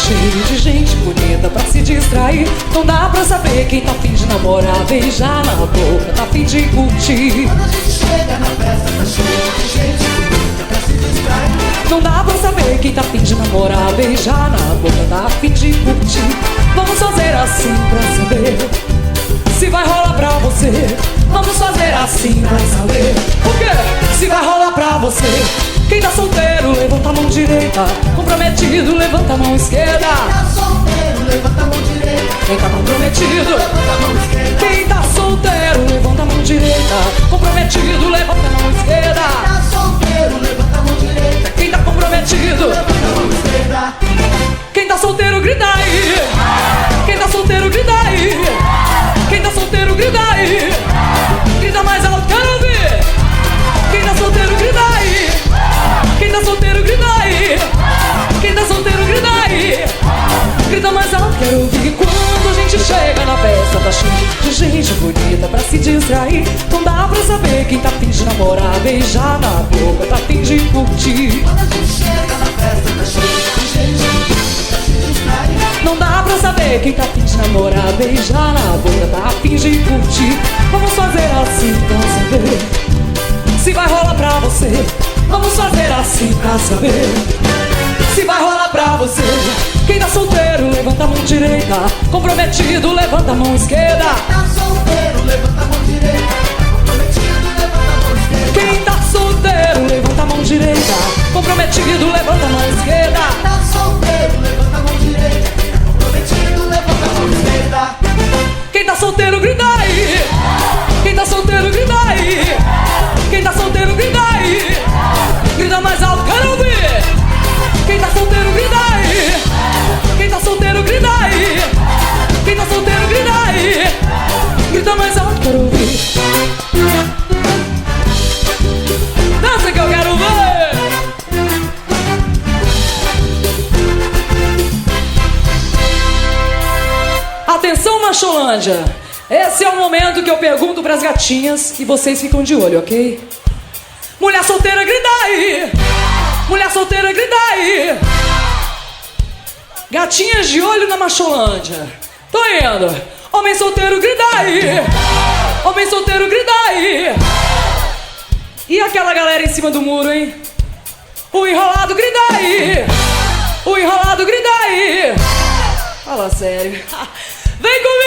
cheio de gente bonita pra se distrair. Não dá pra saber quem tá afim de namorar, beijar na boca, tá afim de curtir. Quando a gente chega na festa, tá cheio de gente bonita pra se distrair. Não dá pra saber quem tá afim de namorar, beijar na boca, tá afim de curtir. Vamos fazer assim pra saber se vai rolar pra você. Vamos fazer assim pra saber o quê? Se vai rolar pra você. Quem tá solteiro, levanta a mão direita. Comprometido, levanta a mão esquerda. Tá solteiro, levanta a mão direita. Quem tá comprometido, Levanta a mão esquerda. quem tá solteiro, levanta a mão direita. Comprometido, levanta a mão esquerda. Tá solteiro, levanta a mão direita. Quem tá comprometido, Levanta a mão esquerda. quem tá solteiro, grita aí. Quem tá solteiro, grita aí. Quem tá solteiro, grita aí. Grita mais alto, quero ouvir. Quem tá solteiro, grita aí. Quem tá solteiro, grita aí. Quem tá solteiro, grita aí. Grita mais alto, quero ouvir. Quando a gente chega na festa, tá cheio de gente bonita pra se distrair. Não dá pra saber quem tá afim de namorar, beijar na boca, tá afim de curtir. Quando a gente chega na festa, tá cheio de gente bonita pra se distrair. Não dá pra saber quem tá afim de namorar, beijar na boca, tá afim de curtir. Vamos fazer assim pra saber se vai rolar pra você. Vamos fazer assim pra saber se vai rolar pra você. Quem tá solteiro, levanta a mão direita. Comprometido, levanta a mão esquerda. Tá solteiro, levanta a mão direita. Comprometido, levanta a mão esquerda. Quem tá solteiro, levanta a mão direita. Comprometido, levanta a mão esquerda. Tá solteiro, levanta a mão direita. Comprometido, levanta a mão esquerda. Quem tá solteiro, grita aí. Quem tá solteiro, grita aí. Quem tá solteiro, grita aí. Grita mais alto, quero ouvir. Quem tá solteiro, grita aí. Quem tá solteiro, grita aí. Quem tá solteiro, grita aí. Grita mais alto, quero ouvir. Dança que eu quero ver. Atenção, Macholândia. Esse é o momento que eu pergunto pras gatinhas e vocês ficam de olho, ok? Mulher solteira, grita aí. Mulher solteira, grita aí. Gatinhas de olho na Macholândia. Tô indo. Homem solteiro, grita aí. Homem solteiro, grita aí. E aquela galera em cima do muro, hein? O enrolado, grita aí. O enrolado, grita aí. Fala sério. Vem comigo.